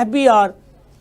FBR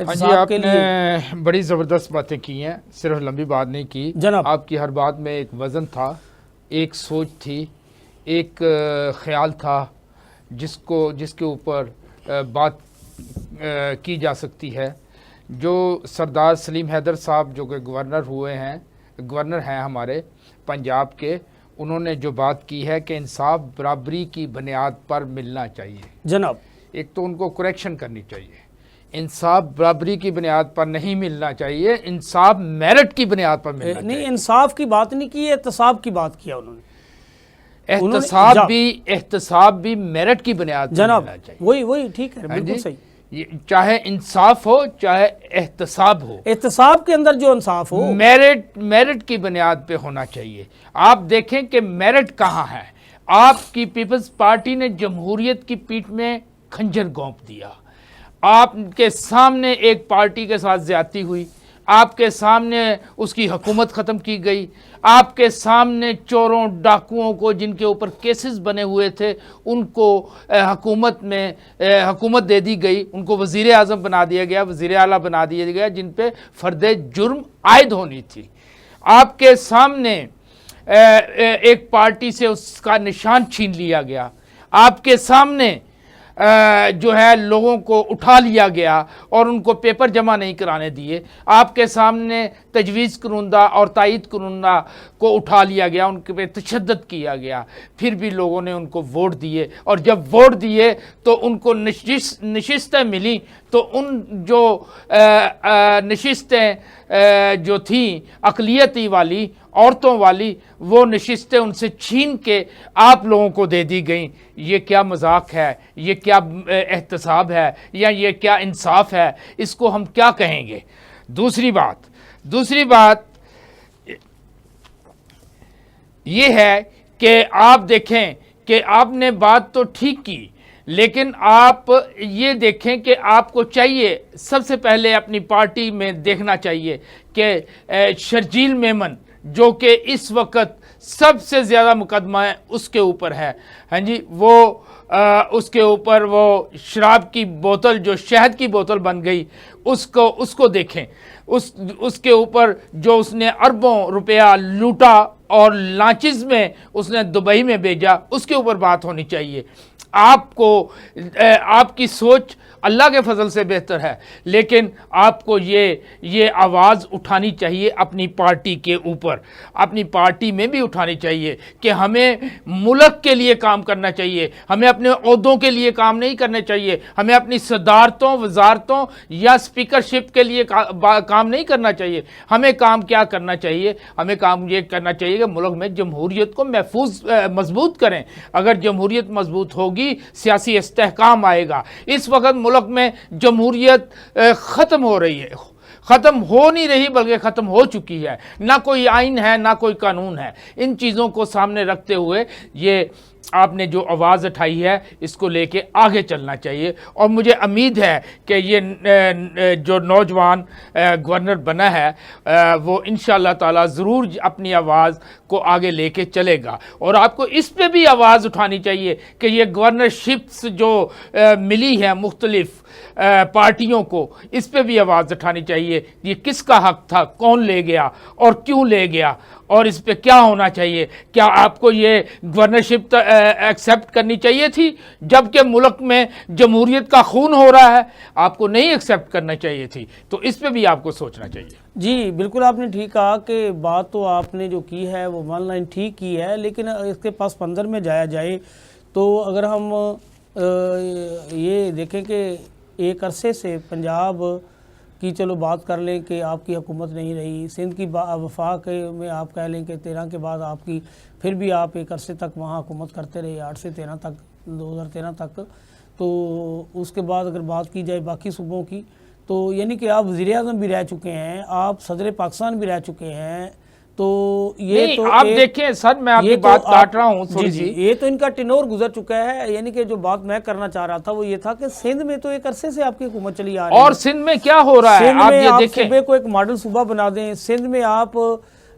ہاں جی، آپ نے بڑی زبردست باتیں کی ہیں، صرف لمبی بات نہیں کی جناب۔ آپ کی ہر بات میں ایک وزن تھا، ایک سوچ تھی، ایک خیال تھا جس کے اوپر بات کی جا سکتی ہے۔ جو سردار سلیم حیدر صاحب جو کہ گورنر ہیں ہمارے پنجاب کے، انہوں نے جو بات کی ہے کہ انصاف برابری کی بنیاد پر ملنا چاہیے جناب، ایک تو ان کو کریکشن کرنی چاہیے، انصاف برابری کی بنیاد پر نہیں ملنا چاہیے، انصاف میرٹ کی بنیاد پر ملنا چاہیے۔ نہیں، انصاف کی بات نہیں کی، احتساب کی بات کیا انہوں نے۔ احتساب بھی میرٹ کی بنیاد پر جناب ملنا چاہیے۔ وہی ٹھیک ہے، بالکل صحیح۔ چاہے انصاف ہو چاہے احتساب ہو، احتساب کے اندر جو انصاف ہو میرٹ کی بنیاد پہ ہونا چاہیے۔ آپ دیکھیں کہ میرٹ کہاں ہے۔ آپ کی پیپلز پارٹی نے جمہوریت کی پیٹھ میں کھنجر گونپ دیا، آپ کے سامنے ایک پارٹی کے ساتھ زیادتی ہوئی، آپ کے سامنے اس کی حکومت ختم کی گئی، آپ کے سامنے چوروں ڈاکوؤں کو جن کے اوپر کیسز بنے ہوئے تھے ان کو حکومت دے دی گئی، ان کو وزیر اعظم بنا دیا گیا، وزیر اعلیٰ بنا دیا گیا جن پہ فرد جرم عائد ہونی تھی۔ آپ کے سامنے ایک پارٹی سے اس کا نشان چھین لیا گیا، آپ کے سامنے جو ہے لوگوں کو اٹھا لیا گیا اور ان کو پیپر جمع نہیں کرانے دیے، آپ کے سامنے تجویز کنندہ اور تائید کنندہ کو اٹھا لیا گیا، ان کے پہ تشدد کیا گیا، پھر بھی لوگوں نے ان کو ووٹ دیے، اور جب ووٹ دیے تو ان کو نشستیں ملیں، تو ان جو نشستیں جو تھیں اقلیتی والی، عورتوں والی، وہ نشستیں ان سے چھین کے آپ لوگوں کو دے دی گئیں۔ یہ کیا مذاق ہے؟ یہ کیا احتساب ہے؟ یا یہ کیا انصاف ہے؟ اس کو ہم کیا کہیں گے؟ دوسری بات یہ ہے کہ آپ دیکھیں کہ آپ نے بات تو ٹھیک کی، لیکن آپ یہ دیکھیں کہ آپ کو چاہیے سب سے پہلے اپنی پارٹی میں دیکھنا چاہیے کہ شرجیل میمن جو کہ اس وقت سب سے زیادہ مقدمہ اس کے اوپر ہے، ہاں جی، وہ اس کے اوپر وہ شراب کی بوتل جو شہد کی بوتل بن گئی، اس کو دیکھیں، اس کے اوپر جو اس نے اربوں روپیہ لوٹا اور لانچز میں اس نے دبئی میں بھیجا، اس کے اوپر بات ہونی چاہیے۔ آپ کی سوچ اللہ کے فضل سے بہتر ہے، لیکن آپ کو یہ آواز اٹھانی چاہیے اپنی پارٹی کے اوپر، اپنی پارٹی میں بھی اٹھانی چاہیے کہ ہمیں ملک کے لیے کام کرنا چاہیے، ہمیں اپنے عہدوں کے لیے کام نہیں کرنا چاہیے، ہمیں اپنی صدارتوں، وزارتوں یا اسپیکرشپ کے لیے کام نہیں کرنا چاہیے۔ ہمیں کام کیا کرنا چاہیے؟ ہمیں کام یہ کرنا چاہیے کہ ملک میں جمہوریت کو مضبوط کریں۔ اگر جمہوریت مضبوط ہوگی سیاسی استحکام آئے گا۔ اس وقت ملک میں جمہوریت ختم ہو رہی ہے، ختم ہو نہیں رہی بلکہ ختم ہو چکی ہے، نہ کوئی آئین ہے نہ کوئی قانون ہے۔ ان چیزوں کو سامنے رکھتے ہوئے یہ آپ نے جو آواز اٹھائی ہے اس کو لے کے آگے چلنا چاہیے، اور مجھے امید ہے کہ یہ جو نوجوان گورنر بنا ہے وہ انشاءاللہ تعالی ضرور اپنی آواز کو آگے لے کے چلے گا، اور آپ کو اس پہ بھی آواز اٹھانی چاہیے کہ یہ گورنرشپس جو ملی ہے مختلف پارٹیوں کو، اس پہ بھی آواز اٹھانی چاہیے۔ یہ کس کا حق تھا، کون لے گیا اور کیوں لے گیا، اور اس پہ کیا ہونا چاہیے؟ کیا آپ کو یہ گورنرشپ ایکسیپٹ کرنی چاہیے تھی جبکہ ملک میں جمہوریت کا خون ہو رہا ہے؟ آپ کو نہیں ایکسیپٹ کرنا چاہیے تھی، تو اس پہ بھی آپ کو سوچنا چاہیے۔ جی بالکل، آپ نے ٹھیک کہا کہ بات تو آپ نے جو کی ہے وہ ون لائن ٹھیک کی ہے، لیکن اس کے پاس منظر میں جایا جائے تو اگر ہم یہ دیکھیں کہ ایک عرصے سے پنجاب کی چلو بات کر لیں کہ آپ کی حکومت نہیں رہی، سندھ کی وفاق میں آپ کہہ لیں کہ 13 کے بعد آپ کی پھر بھی آپ ایک عرصے تک وہاں حکومت کرتے رہے، 8 سے 13 تک، 2013 تک۔ تو اس کے بعد اگر بات کی جائے باقی صوبوں کی تو یعنی کہ آپ وزیر اعظم بھی رہ چکے ہیں، آپ صدر پاکستان بھی رہ چکے ہیں، تو یہ تو آپ دیکھیں سر، میں آپ کی بات کاٹ رہا ہوں تھوڑی سی، یہ تو ان کا ٹینور گزر چکا ہے۔ یعنی کہ جو بات میں کرنا چاہ رہا تھا وہ یہ تھا کہ سندھ میں تو ایک عرصے سے آپ کی حکومت چلی آ رہی ہے، اور سندھ میں کیا ہو رہا ہے سندھ آپ میں یہ آپ دیکھیں۔ صوبے کو ایک ماڈل صوبہ بنا دیں، سندھ میں آپ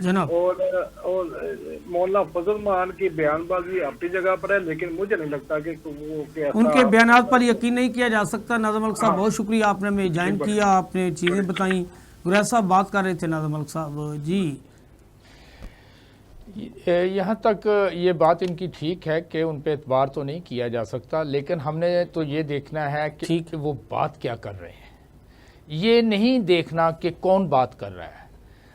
جناب اور مولانا فضل مان کی بیان بازی اپنی جگہ پر ہے، لیکن مجھے نہیں لگتا کہ وہ ان کے بیانات پر یقین نہیں کیا جا سکتا۔ ناظم ملک صاحب بہت شکریہ، آپ نے ہمیں جوائن بڑی کیا، آپ نے چیزیں بتائیں۔ گریز صاحب بات کر رہے تھے ناظم ملک صاحب جی۔ یہاں تک یہ بات ان کی ٹھیک ہے کہ ان پہ اعتبار تو نہیں کیا جا سکتا، لیکن ہم نے تو یہ دیکھنا ہے کہ وہ بات کیا کر رہے ہیں، یہ نہیں دیکھنا کہ کون بات کر رہا ہے۔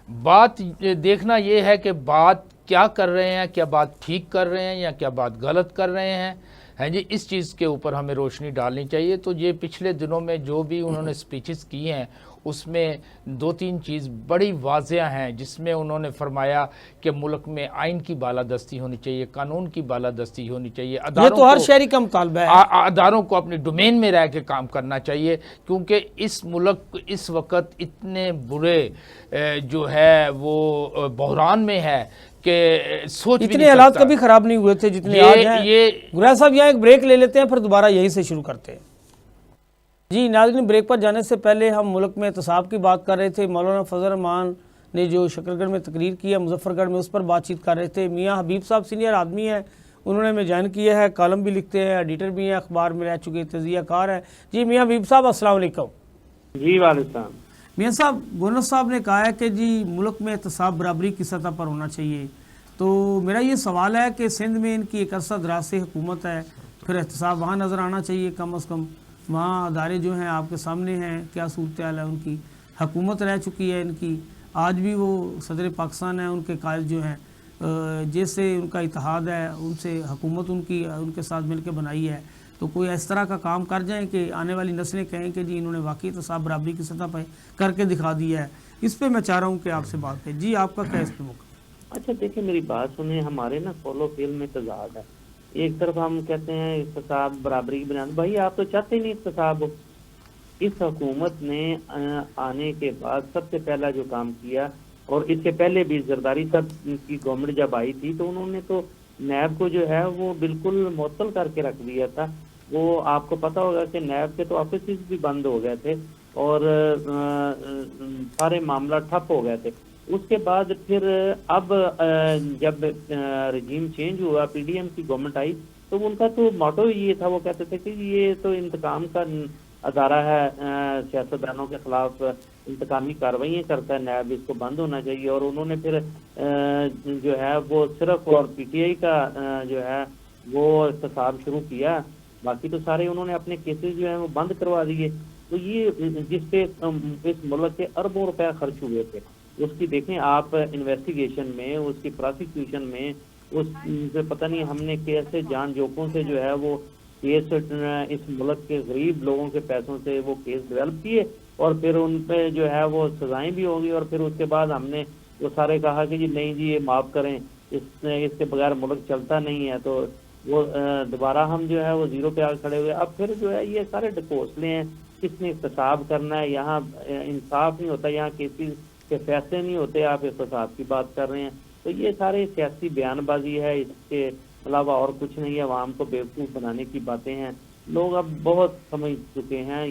بات دیکھنا یہ ہے کہ بات کیا کر رہے ہیں، کیا بات ٹھیک کر رہے ہیں یا کیا بات غلط کر رہے ہیں۔ ہیں جی، اس چیز کے اوپر ہمیں روشنی ڈالنی چاہیے۔ تو یہ پچھلے دنوں میں جو بھی انہوں نے سپیچز کی ہیں اس میں 2-3 چیز بڑی واضح ہیں، جس میں انہوں نے فرمایا کہ ملک میں آئین کی بالادستی ہونی چاہیے، قانون کی بالادستی ہونی چاہیے، یہ تو ہر شہری کا مطالبہ ہے، اداروں کو اپنی ڈومین میں رہ کے کام کرنا چاہیے، کیونکہ اس ملک اس وقت اتنے برے جو ہے وہ بحران میں ہے کہ سوچ بھی نہیں اتنے حالات سکتا۔ کبھی خراب نہیں ہوئے تھے جتنے آج ہیں۔ گریز صاحب یہاں ایک بریک لے لیتے ہیں، پھر دوبارہ یہیں سے شروع کرتے ہیں۔ جی ناظرین، بریک پر جانے سے پہلے ہم ملک میں احتساب کی بات کر رہے تھے۔ مولانا فضل رحمان نے جو شکر گڑھ میں تقریر کی ہے، مظفر گڑھ میں، اس پر بات چیت کر رہے تھے۔ میاں حبیب صاحب سینئر آدمی ہیں، انہوں نے ہمیں جوائن کیا ہے، کالم بھی لکھتے ہیں، ایڈیٹر بھی ہیں، اخبار میں رہ چکے، تجزیہ کار ہیں۔ جی میاں حبیب صاحب السلام علیکم۔ جی وعلیکم السلام۔ میاں صاحب، گورنر صاحب نے کہا ہے کہ جی ملک میں احتساب برابری کی سطح پر ہونا چاہیے، تو میرا یہ سوال ہے کہ سندھ میں ان کی ایک عرصہ دراز سے حکومت ہے، پھر احتساب وہاں نظر آنا چاہیے کم از کم، وہاں ادارے جو ہیں آپ کے سامنے ہیں، کیا صورتحال ہے ان کی، حکومت رہ چکی ہے ان کی، آج بھی وہ صدر پاکستان ہیں، ان کے قائد جو ہیں جیسے ان کا اتحاد ہے، ان سے حکومت ان کی ان کے ساتھ مل کے بنائی ہے، تو کوئی اس طرح کا کام کر جائیں کہ آنے والی نسلیں کہیں کہ جی انہوں نے واقعی احتساب برابری کی سطح پہ کر کے دکھا دیا ہے۔ اس پہ میں چاہ رہا ہوں کہ آپ سے بات کریں۔ جی آپ کا کیا اس پہ موقع؟ اچھا دیکھیں، میری بات سنیں، ہمارے نا قول و فعل میں تضاد ہے۔ ایک طرف ہم کہتے ہیں احتساب برابری کی بنیاد، بھائی آپ تو چاہتے ہی نہیں احتساب ہو۔ اس حکومت نے آنے کے بعد سب سے پہلا جو کام کیا، اور اس سے پہلے بھی زرداری صاحب کی گورنمنٹ جب آئی تھی تو انہوں نے تو نیب کو جو ہے وہ بالکل معطل کر کے رکھ دیا تھا۔ وہ آپ کو پتا ہوگا کہ نیب کے تو آفیسز بھی بند ہو گئے تھے اور سارے معاملہ ٹھپ ہو گئے تھے۔ اس کے بعد پھر اب جب رجیم چینج ہوا، پی ڈی ایم کی گورنمنٹ آئی، تو ان کا تو موٹو یہ تھا، وہ کہتے تھے کہ یہ تو انتقام کا ادارہ ہے، سیاستدانوں کے خلاف انتقامی کارروائیاں کرتا ہے نیب، اس کو بند ہونا چاہیے۔ اور انہوں نے پھر جو ہے وہ صرف اور پی ٹی آئی کا جو ہے وہ احتساب شروع کیا، باقی تو سارے انہوں نے اپنے کیسز جو ہیں وہ بند کروا دیے۔ تو یہ جس پہ اس ملک کے اربوں روپے خرچ ہوئے تھے، اس کی دیکھیں آپ انویسٹیگیشن میں، اس کی پراسیکیوشن میں، اس سے پتہ نہیں ہم نے کیسے جان جوکوں سے جو ہے وہ کیس اس ملک کے غریب لوگوں کے پیسوں سے وہ کیس ڈیولپ کیے، اور پھر ان پہ جو ہے وہ سزائیں بھی ہوں گی، اور پھر اس کے بعد ہم نے وہ سارے کہا کہ جی نہیں جی یہ معاف کریں، اس کے بغیر ملک چلتا نہیں ہے، تو وہ دوبارہ ہم جو ہے وہ زیرو پہ آ کھڑے ہوئے۔ اب پھر جو ہے یہ سارے ڈکوسلے ہیں، کس نے احتساب کرنا ہے، یہاں انصاف نہیں ہوتا، یہاں کسی کے فیصلے نہیں ہوتے، آپ احتساب کی بات کر رہے ہیں، تو یہ سارے سیاسی بیان بازی ہے، اس کے علاوہ اور کچھ نہیں ہے، عوام کو بیوقوف بنانے کی باتیں ہیں۔ لوگ اب بہت سمجھ چکے ہیں،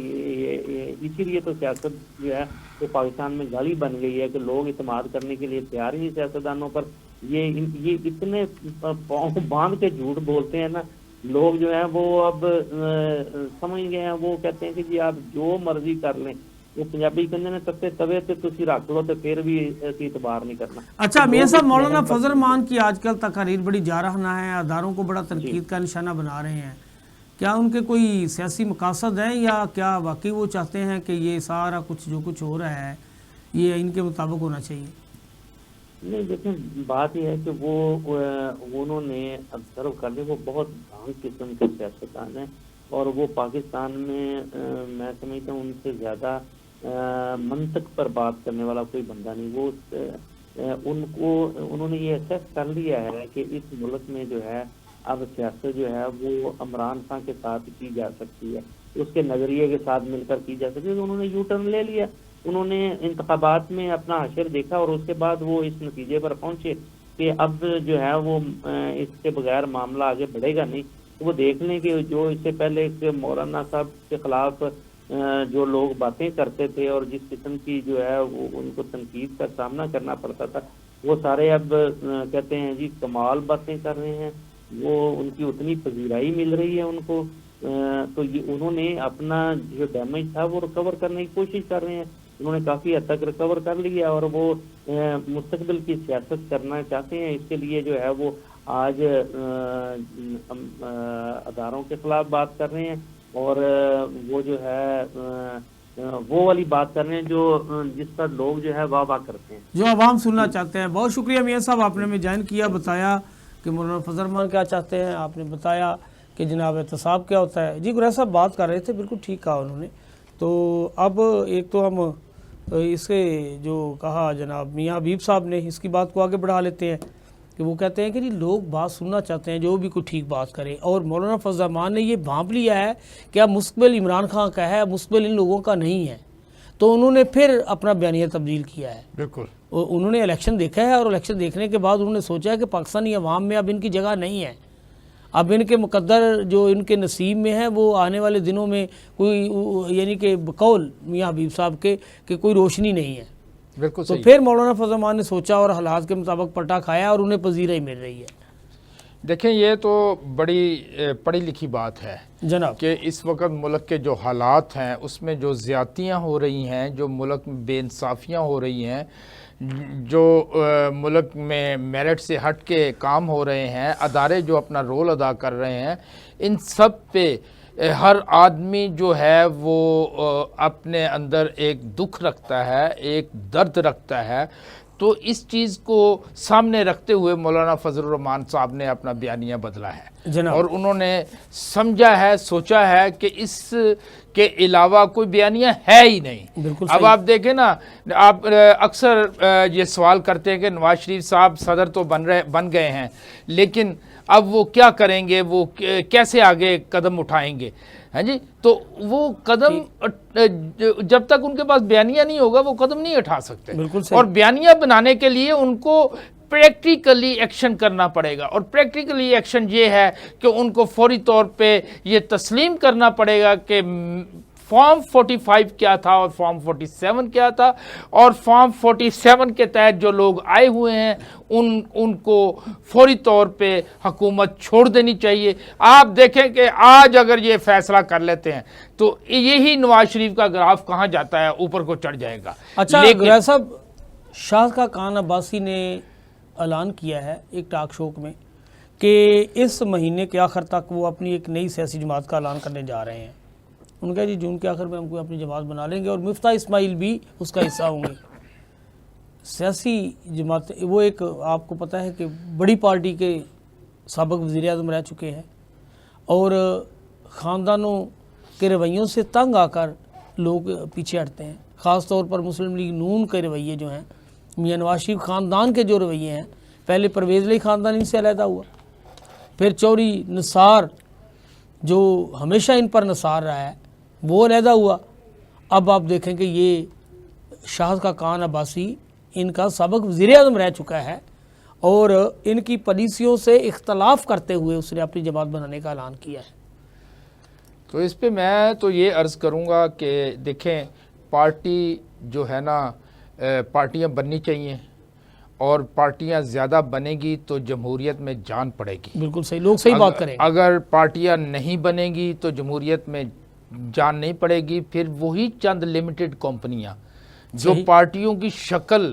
اسی لیے تو سیاست جو ہے وہ پاکستان میں گالی بن گئی ہے کہ لوگ اعتماد کرنے کے لیے تیار ہی نہیں سیاستدانوں پر۔ یہ اتنے پاؤں باندھ کے جھوٹ بولتے ہیں نا لوگ، جو ہے وہ اب سمجھ گئے ہیں، وہ کہتے ہیں کہ جی آپ جو مرضی کر لیں، وہ پنجابی کہندے نے تتے توے تے تسی رکھ لو تے پھر بھی اعتبار نہیں کرنا۔ اچھا میاں صاحب، مولانا فضل رحمان کی آج کل تقاریر بڑی جارحانہ ہے، اداروں کو بڑا تنقید کا نشانہ بنا رہے ہیں، کیا ان کے کوئی سیاسی مقاصد ہیں یا کیا واقعی وہ چاہتے ہیں کہ یہ سارا کچھ جو کچھ ہو رہا ہے یہ ان کے مطابق ہونا چاہیے؟ نہیں دیکھیں، بات یہ ہے کہ وہ انہوں نے آبزرو کر لیا، وہ بہت بھانگ قسم کے سیاستدان ہیں، اور وہ پاکستان میں میں سمجھتا ہوں ان سے زیادہ منطق پر بات کرنے والا کوئی بندہ نہیں۔ وہ انہوں نے یہ ایسیس کر لیا ہے کہ اس ملک میں جو ہے اب سیاست جو ہے وہ عمران خان کے ساتھ کی جا سکتی ہے، اس کے نظریے کے ساتھ مل کر کی جا سکتی ہے، تو انہوں نے یو ٹرن لے لیا۔ انہوں نے انتخابات میں اپنا حشر دیکھا اور اس کے بعد وہ اس نتیجے پر پہنچے کہ اب جو ہے وہ اس کے بغیر معاملہ آگے بڑھے گا نہیں۔ وہ دیکھ لیں کہ جو اس سے پہلے مولانا صاحب کے خلاف جو لوگ باتیں کرتے تھے اور جس قسم کی جو ہے وہ ان کو تنقید کا سامنا کرنا پڑتا تھا، وہ سارے اب کہتے ہیں جی کمال باتیں کر رہے ہیں، وہ ان کی اتنی پذیرائی مل رہی ہے ان کو، تو یہ انہوں نے اپنا جو ڈیمیج تھا وہ ریکور کرنے کی کوشش کر رہے ہیں، انہوں نے کافی حد تک ریکور کر لیا اور وہ مستقبل کی سیاست کرنا چاہتے ہیں۔ اس کے لیے جو ہے وہ آج اداروں کے خلاف بات کر رہے ہیں اور وہ جو ہے وہ والی بات کر رہے ہیں جو جس پر لوگ جو ہے واہ واہ کرتے ہیں، جو عوام سننا چاہتے ہیں۔ بہت شکریہ میاں صاحب، آپ نے ہمیں جوائن کیا، بتایا کہ مولانا فضل الرحمان کیا چاہتے ہیں، آپ نے بتایا کہ جناب احتساب کیا ہوتا ہے۔ جی گریز صاحب بات کر رہے تھے، بالکل ٹھیک کہا انہوں نے۔ تو اب ایک تو ہم اس کے جو کہا جناب میاں حبیب صاحب نے، اس کی بات کو آگے بڑھا لیتے ہیں کہ وہ کہتے ہیں کہ جی لوگ بات سننا چاہتے ہیں، جو بھی کوئی ٹھیک بات کرے، اور مولانا فضل الرحمان نے یہ بھانپ لیا ہے کہ اب مستقبل عمران خان کا ہے، مستقبل ان لوگوں کا نہیں ہے، تو انہوں نے پھر اپنا بیانیہ تبدیل کیا ہے۔ بالکل، انہوں نے الیکشن دیکھا ہے اور الیکشن دیکھنے کے بعد انہوں نے سوچا ہے کہ پاکستانی عوام میں اب ان کی جگہ نہیں ہے، اب ان کے مقدر جو ان کے نصیب میں ہے وہ آنے والے دنوں میں کوئی یعنی کہ بقول میاں حبیب صاحب کے کہ کوئی روشنی نہیں ہے۔ بالکل تو صحیح۔ پھر مولانا فضل الرحمان نے سوچا اور حالات کے مطابق پلٹا کھایا اور انہیں پذیرائی مل رہی ہے۔ دیکھیں یہ تو بڑی پڑھی لکھی بات ہے جناب کہ اس وقت ملک کے جو حالات ہیں اس میں جو زیادتیاں ہو رہی ہیں، جو ملک میں بے انصافیاں ہو رہی ہیں، جو ملک میں میرٹ سے ہٹ کے کام ہو رہے ہیں، ادارے جو اپنا رول ادا کر رہے ہیں، ان سب پہ ہر آدمی جو ہے وہ اپنے اندر ایک دکھ رکھتا ہے، ایک درد رکھتا ہے۔ تو اس چیز کو سامنے رکھتے ہوئے مولانا فضل الرحمان صاحب نے اپنا بیانیہ بدلا ہے جناب، اور انہوں نے سمجھا ہے، سوچا ہے کہ اس کے علاوہ کوئی بیانیہ ہے ہی نہیں۔ بالکل اب صحیح۔ آپ دیکھیں نا، آپ اکثر یہ سوال کرتے ہیں کہ نواز شریف صاحب صدر تو بن گئے ہیں، لیکن اب وہ کیا کریں گے، وہ کیسے آگے قدم اٹھائیں گے؟ ہاں جی، تو وہ قدم جب تک ان کے پاس بیانیہ نہیں ہوگا وہ قدم نہیں اٹھا سکتے، بالکل صحیح۔ اور بیانیہ بنانے کے لیے ان کو پریکٹیکلی ایکشن کرنا پڑے گا، اور پریکٹیکلی ایکشن یہ ہے کہ ان کو فوری طور پہ یہ تسلیم کرنا پڑے گا کہ فارم 45 کیا تھا اور فارم 47 کیا تھا، اور فارم 47 کے تحت جو لوگ آئے ہوئے ہیں ان کو فوری طور پہ حکومت چھوڑ دینی چاہیے۔ آپ دیکھیں کہ آج اگر یہ فیصلہ کر لیتے ہیں تو یہی نواز شریف کا گراف کہاں جاتا ہے، اوپر کو چڑھ جائے گا۔ اچھا لیکن گریز صاحب، شاہ کا کان عباسی نے اعلان کیا ہے ایک ٹاک شو میں کہ اس مہینے کے آخر تک وہ اپنی ایک نئی سیاسی جماعت کا اعلان کرنے جا رہے ہیں۔ ان کا جی جون کے آخر میں ہم کوئی اپنی جماعت بنا لیں گے اور مفتاح اسماعیل بھی اس کا حصہ ہوں گے۔ سیاسی جماعت وہ ایک آپ کو پتہ ہے کہ بڑی پارٹی کے سابق وزیر اعظم رہ چکے ہیں، اور خاندانوں کے رویوں سے تنگ آ کر لوگ پیچھے ہٹتے ہیں، خاص طور پر مسلم لیگ نون کے رویے جو ہیں، میاں نواز شریف خاندان کے جو رویے ہیں، پہلے پرویز علی خاندان ان سے علیحدہ ہوا، پھر چوری نثار جو ہمیشہ ان پر نثار رہا ہے وہ علیحدہ ہوا، اب آپ دیکھیں کہ یہ شاہ کا کان عباسی ان کا سابق وزیر اعظم رہ چکا ہے، اور ان کی پالیسیوں سے اختلاف کرتے ہوئے اس نے اپنی جماعت بنانے کا اعلان کیا ہے۔ تو اس پہ میں تو یہ عرض کروں گا کہ دیکھیں، پارٹی جو ہے نا، پارٹیاں بننی چاہیے، اور پارٹیاں زیادہ بنے گی تو جمہوریت میں جان پڑے گی۔ بالکل صحیح، لوگ صحیح بات کریں۔ اگر پارٹیاں نہیں بنے گی تو جمہوریت میں جان نہیں پڑے گی، پھر وہی چند لمیٹڈ کمپنیاں جو پارٹیوں کی شکل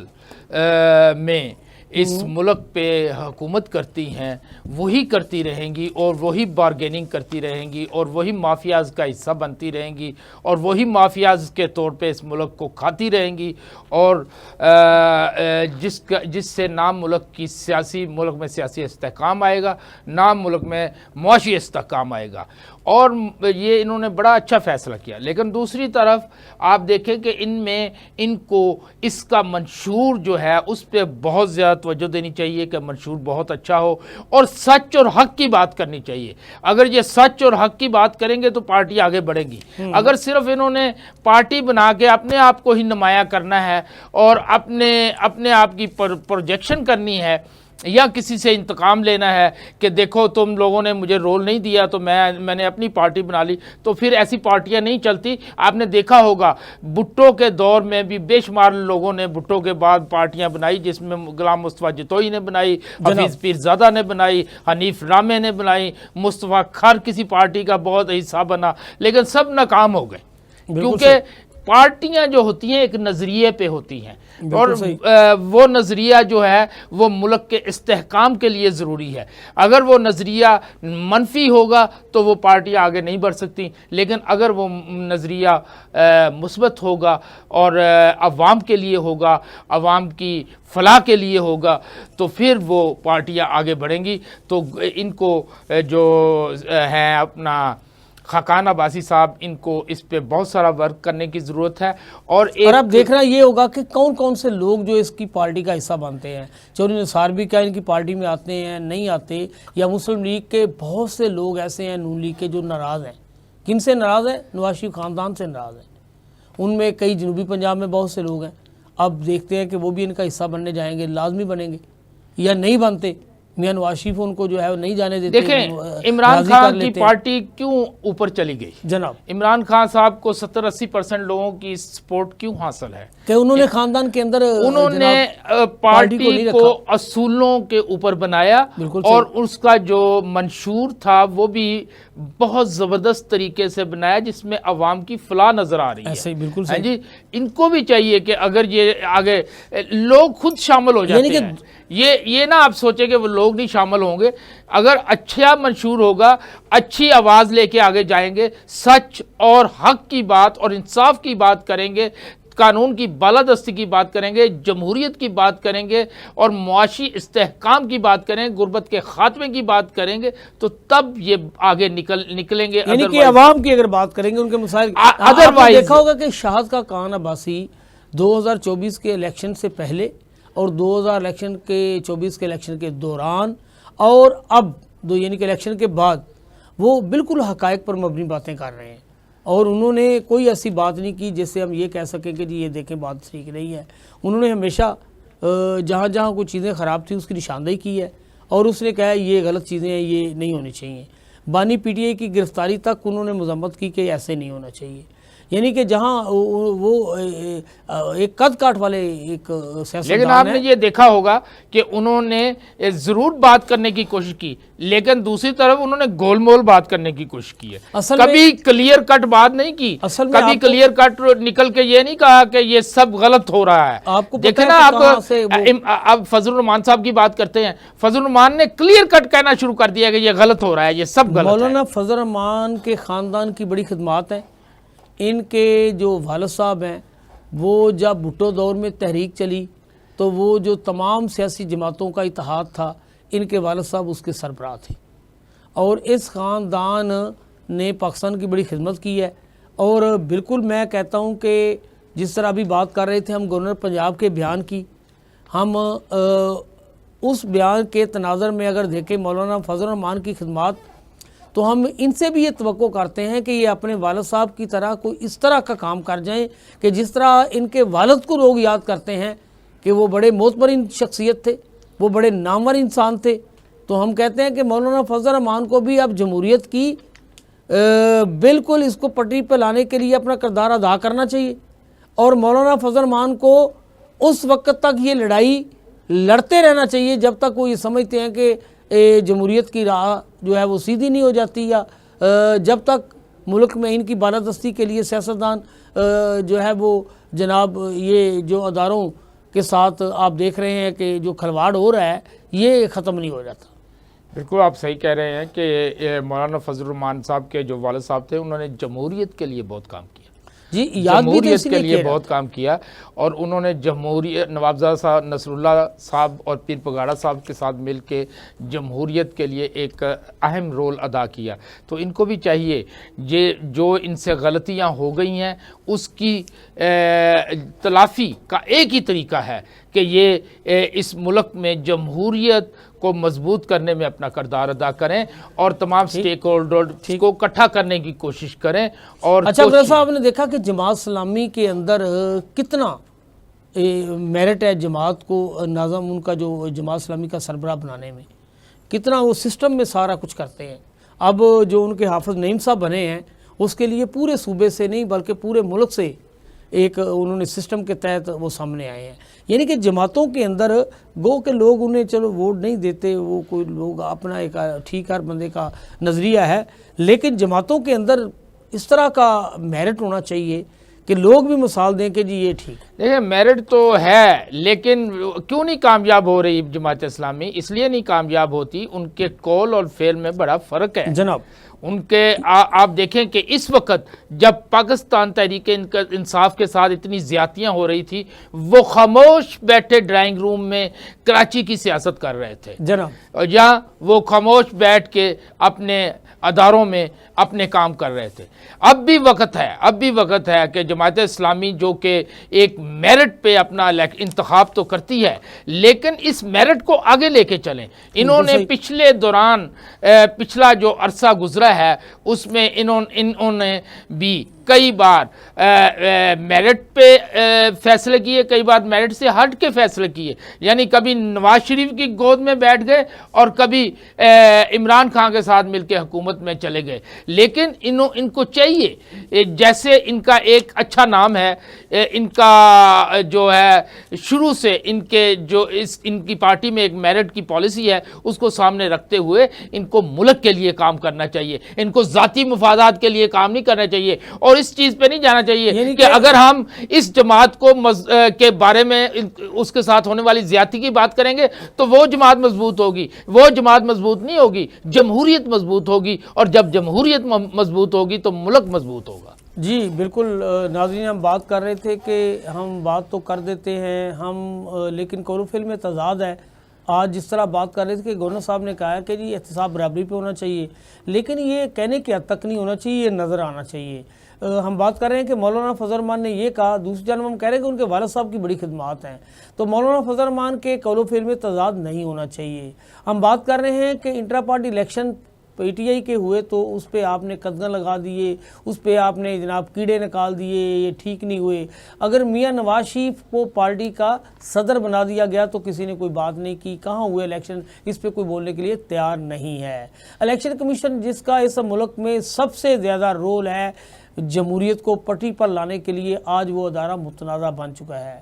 میں اس ملک پہ حکومت کرتی ہیں وہی کرتی رہیں گی، اور وہی بارگیننگ کرتی رہیں گی، اور وہی مافیاز کا حصہ بنتی رہیں گی، اور وہی مافیاز کے طور پہ اس ملک کو کھاتی رہیں گی، اور جس سے نہ ملک میں سیاسی استحکام آئے گا، نہ ملک میں معاشی استحکام آئے گا۔ اور یہ انہوں نے بڑا اچھا فیصلہ کیا، لیکن دوسری طرف آپ دیکھیں کہ ان کو اس کا منشور جو ہے اس پہ بہت زیادہ توجہ دینی چاہیے کہ منشور بہت اچھا ہو، اور سچ اور حق کی بات کرنی چاہیے۔ اگر یہ سچ اور حق کی بات کریں گے تو پارٹی آگے بڑھے گی۔ اگر صرف انہوں نے پارٹی بنا کے اپنے آپ کو ہی نمایاں کرنا ہے اور اپنے آپ کی پروجیکشن کرنی ہے یا کسی سے انتقام لینا ہے کہ دیکھو تم لوگوں نے مجھے رول نہیں دیا تو میں نے اپنی پارٹی بنا لی، تو پھر ایسی پارٹیاں نہیں چلتی۔ آپ نے دیکھا ہوگا بھٹو کے دور میں بھی بے شمار لوگوں نے بھٹو کے بعد پارٹیاں بنائی، جس میں غلام مصطفیٰ جتوئی نے بنائی، حفیظ پیرزادہ نے بنائی، حنیف رامے نے بنائی، مصطفیٰ کھر کسی پارٹی کا بہت حصہ بنا، لیکن سب ناکام ہو گئے، کیونکہ پارٹیاں جو ہوتی ہیں ایک نظریے پہ ہوتی ہیں، اور وہ نظریہ جو ہے وہ ملک کے استحکام کے لیے ضروری ہے۔ اگر وہ نظریہ منفی ہوگا تو وہ پارٹیاں آگے نہیں بڑھ سکتی، لیکن اگر وہ نظریہ مثبت ہوگا اور عوام کے لیے ہوگا، عوام کی فلاح کے لیے ہوگا، تو پھر وہ پارٹیاں آگے بڑھیں گی۔ تو ان کو جو ہیں اپنا خاقان عباسی صاحب، ان کو اس پہ بہت سارا ورک کرنے کی ضرورت ہے۔ اور اب دیکھنا یہ ہوگا کہ کون کون سے لوگ جو اس کی پارٹی کا حصہ بنتے ہیں۔ چوری نثار بھی کیا ان کی پارٹی میں آتے ہیں، نہیں آتے، یا مسلم لیگ کے بہت سے لوگ ایسے ہیں نون لیگ کے جو ناراض ہیں۔ کن سے ناراض ہیں؟ نواز شریف خاندان سے ناراض ہیں۔ ان میں کئی جنوبی پنجاب میں بہت سے لوگ ہیں، اب دیکھتے ہیں کہ وہ بھی ان کا حصہ بننے جائیں گے، لازمی بنیں گے یا نہیں بنتے۔ میاں نواز شریف ان کو جو ہے وہ نہیں جانے دیتے۔ دیکھیں عمران خان کی پارٹی کیوں اوپر چلی گئی؟ جناب عمران خان صاحب کو 70-80% لوگوں کی سپورٹ کیوں حاصل ہے؟ کہ انہوں نے خاندان کے اندر انہوں نے پارٹی کو اصولوں کے اوپر بنایا، اور اس کا جو منشور تھا وہ بھی بہت زبردست طریقے سے بنایا، جس میں عوام کی فلاح نظر آ رہی ہے۔ ایسے ہی بالکل ہاں جی، ان کو بھی چاہیے کہ اگر یہ آگے لوگ خود شامل ہو جاتے ہیں، یہ نہ آپ سوچیں کہ وہ لوگ نہیں شامل ہوں گے، اگر اچھا منشور ہوگا، اچھی آواز لے کے آگے جائیں گے، سچ اور حق کی بات اور انصاف کی بات کریں گے، قانون کی بالادستی کی بات کریں گے، جمہوریت کی بات کریں گے، اور معاشی استحکام کی بات کریں گے، غربت کے خاتمے کی بات کریں گے، تو تب یہ آگے نکلیں گے۔ یعنی کہ عوام کی اگر بات کریں گے، ان کے مسائل، ادروائز دیکھا ہوگا کہ شاہد کا خاقان عباسی 2024 کے الیکشن سے پہلے اور 2024 کے الیکشن کے دوران اور اب یعنی کہ الیکشن کے بعد وہ بالکل حقائق پر مبنی باتیں کر رہے ہیں، اور انہوں نے کوئی ایسی بات نہیں کی جس سے ہم یہ کہہ سکیں کہ جی یہ دیکھیں بات ٹھیک نہیں ہے۔ انہوں نے ہمیشہ جہاں جہاں کوئی چیزیں خراب تھیں اس کی نشاندہی کی ہے، اور اس نے کہا یہ غلط چیزیں ہیں، یہ نہیں ہونی چاہیے۔ بانی پی ٹی آئی کی گرفتاری تک انہوں نے مذمت کی کہ ایسے نہیں ہونا چاہیے، یعنی کہ جہاں وہ ایک قد کاٹ والے ایک سیاستدان، لیکن آپ نے یہ دیکھا ہوگا کہ انہوں نے ضرور بات کرنے کی کوشش کی، لیکن دوسری طرف انہوں نے گول مول بات کرنے کی کوشش کی ہے، کبھی کلیئر کٹ بات نہیں کی، کبھی کلیئر کٹ نکل کے یہ نہیں کہا کہ یہ سب غلط ہو رہا ہے۔ دیکھیں نا، آپ فضل الرحمان صاحب کی بات کرتے ہیں، فضل الرحمان نے کلیئر کٹ کہنا شروع کر دیا کہ یہ غلط ہو رہا ہے، یہ سب غلط ہے۔ مولانا فضل الرحمان کے خاندان کی بڑی خدمات ہیں۔ ان کے جو والد صاحب ہیں وہ جب بھٹو دور میں تحریک چلی تو وہ جو تمام سیاسی جماعتوں کا اتحاد تھا، ان کے والد صاحب اس کے سربراہ تھے، اور اس خاندان نے پاکستان کی بڑی خدمت کی ہے۔ اور بالکل میں کہتا ہوں کہ جس طرح ابھی بات کر رہے تھے ہم گورنر پنجاب کے بیان کی، ہم اس بیان کے تناظر میں اگر دیکھیں مولانا فضل الرحمان کی خدمات، تو ہم ان سے بھی یہ توقع کرتے ہیں کہ یہ اپنے والد صاحب کی طرح کوئی اس طرح کا کام کر جائیں کہ جس طرح ان کے والد کو لوگ یاد کرتے ہیں کہ وہ بڑے معتبر شخصیت تھے، وہ بڑے نامور انسان تھے، تو ہم کہتے ہیں کہ مولانا فضل الرحمان کو بھی اب جمہوریت کی بالکل اس کو پٹری پہ لانے کے لیے اپنا کردار ادا کرنا چاہیے، اور مولانا فضل الرحمان کو اس وقت تک یہ لڑائی لڑتے رہنا چاہیے جب تک وہ یہ سمجھتے ہیں کہ جمہوریت کی راہ جو ہے وہ سیدھی نہیں ہو جاتی، یا جب تک ملک میں ان کی بالادستی کے لیے سیاستدان جو ہے وہ جناب یہ جو اداروں کے ساتھ آپ دیکھ رہے ہیں کہ جو کھلواڑ ہو رہا ہے یہ ختم نہیں ہو جاتا۔ بالکل آپ صحیح کہہ رہے ہیں کہ مولانا فضل الرحمان صاحب کے جو والد صاحب تھے انہوں نے جمہوریت کے لیے بہت کام کیا، جمہوریت کے لیے بہت کام کیا، اور انہوں نے جمہوریت نوابزادہ صاحب نصر اللہ صاحب اور پیر پگاڑا صاحب کے ساتھ مل کے جمہوریت کے لیے ایک اہم رول ادا کیا۔ تو ان کو بھی چاہیے جو ان سے غلطیاں ہو گئی ہیں اس کی تلافی کا ایک ہی طریقہ ہے کہ یہ اس ملک میں جمہوریت کو مضبوط کرنے میں اپنا کردار ادا کریں، اور تمام سٹیک ہولڈر کو اکٹھا کرنے کی کوشش کریں۔ اور اچھا صاحب نے دیکھا کہ جماعت اسلامی کے اندر کتنا میرٹ ہے جماعت کو ناظم ان کا جو جماعت اسلامی کا سربراہ بنانے میں، کتنا وہ سسٹم میں سارا کچھ کرتے ہیں۔ اب جو ان کے حافظ نعیم صاحب بنے ہیں اس کے لیے پورے صوبے سے نہیں بلکہ پورے ملک سے ایک انہوں نے سسٹم کے تحت وہ سامنے آئے ہیں، یعنی کہ جماعتوں کے اندر گو کہ لوگ انہیں چلو ووٹ نہیں دیتے، وہ کوئی لوگ اپنا ایک ٹھیک ہر بندے کا نظریہ ہے، لیکن جماعتوں کے اندر اس طرح کا میرٹ ہونا چاہیے کہ لوگ بھی مثال دیں کہ جی یہ ٹھیک ہے۔ دیکھیں میرٹ تو ہے، لیکن کیوں نہیں کامیاب ہو رہی جماعت اسلامی؟ اس لیے نہیں کامیاب ہوتی، ان کے قول اور فعل میں بڑا فرق ہے جناب ان کے۔ آپ دیکھیں کہ اس وقت جب پاکستان تحریک انصاف کے ساتھ اتنی زیادتیاں ہو رہی تھی، وہ خاموش بیٹھے ڈرائنگ روم میں کراچی کی سیاست کر رہے تھے، جناب یا وہ خاموش بیٹھ کے اپنے اداروں میں اپنے کام کر رہے تھے۔ اب بھی وقت ہے کہ جماعت اسلامی جو کہ ایک میرٹ پہ اپنا انتخاب تو کرتی ہے، لیکن اس میرٹ کو آگے لے کے چلیں۔ انہوں نے پچھلا جو عرصہ گزرا ہے اس میں انہوں نے بھی کئی بار میرٹ پہ فیصلے کیے، کئی بار میرٹ سے ہٹ کے فیصلے کیے، یعنی کبھی نواز شریف کی گود میں بیٹھ گئے اور کبھی عمران خان کے ساتھ مل کے حکومت میں چلے گئے۔ لیکن ان کو چاہیے، جیسے ان کا ایک اچھا نام ہے، ان کا جو ہے شروع سے ان کی پارٹی میں ایک میرٹ کی پالیسی ہے، اس کو سامنے رکھتے ہوئے ان کو ملک کے لیے کام کرنا چاہیے، ان کو ذاتی مفادات کے لیے کام نہیں کرنا چاہیے، اور اس چیز پہ نہیں جانا چاہیے کہ اگر ہم اس جماعت کو کے بارے میں اس کے ساتھ ہونے والی زیادتی کی بات کریں گے تو وہ جماعت مضبوط ہوگی۔ وہ جماعت مضبوط نہیں ہوگی، جمہوریت مضبوط ہوگی، اور جب جمہوریت مضبوط ہوگی تو ملک مضبوط ہوگا۔ جی بالکل ناظرین، ہم بات کر رہے تھے کہ ہم بات تو کر دیتے ہیں لیکن قول و فعل میں تضاد ہے۔ آج جس طرح بات کر رہے تھے کہ گورنر صاحب نے کہا کہ جی احتساب برابری پہ ہونا چاہیے، لیکن یہ کہنے کی حد تک نہیں ہونا چاہیے، یہ نظر آنا چاہیے۔ ہم بات کر رہے ہیں کہ مولانا فضل الرحمان نے یہ کہا، دوسری جانب ہم کہہ رہے ہیں کہ ان کے والد صاحب کی بڑی خدمات ہیں، تو مولانا فضل الرحمان کے قول و فعل میں تضاد نہیں ہونا چاہیے۔ ہم بات کر رہے ہیں کہ intra party election P T I کے ہوئے تو اس پہ آپ نے قدغن لگا دیے، اس پہ آپ نے جناب کیڑے نکال دیے، یہ ٹھیک نہیں ہوئے۔ اگر میاں نواز شریف کو پارٹی کا صدر بنا دیا گیا تو کسی نے کوئی بات نہیں کی، کہاں ہوئے الیکشن، اس پہ کوئی بولنے کے لیے تیار نہیں ہے۔ الیکشن کمیشن جس کا اس ملک میں سب سے زیادہ رول ہے جمہوریت کو پٹری پر لانے کے لیے، آج وہ ادارہ متنازع بن چکا ہے۔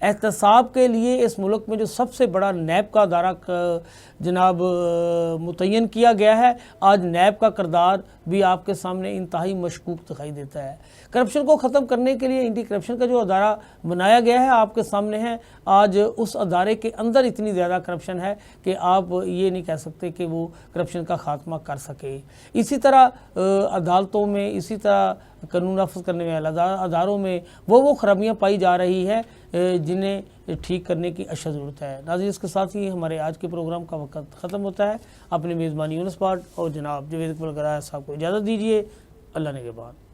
احتساب کے لیے اس ملک میں جو سب سے بڑا نیب کا ادارہ جناب متعین کیا گیا ہے، آج نیب کا کردار بھی آپ کے سامنے انتہائی مشکوک دکھائی دیتا ہے۔ کرپشن کو ختم کرنے کے لیے اینٹی کرپشن کا جو ادارہ بنایا گیا ہے آپ کے سامنے ہے، آج اس ادارے کے اندر اتنی زیادہ کرپشن ہے کہ آپ یہ نہیں کہہ سکتے کہ وہ کرپشن کا خاتمہ کر سکے۔ اسی طرح عدالتوں میں، اسی طرح قانون نافذ کرنے والے اداروں میں وہ خرابیاں پائی جا رہی ہے جنہیں ٹھیک کرنے کی اشد ضرورت ہے۔ ناظرین، اس کے ساتھ ہی ہمارے آج کے پروگرام کا وقت ختم ہوتا ہے۔ اپنے میزبانی یونس بٹ اور جناب جاوید اقبال گرایا صاحب کو اجازت دیجیے۔ اللہ نگہبان۔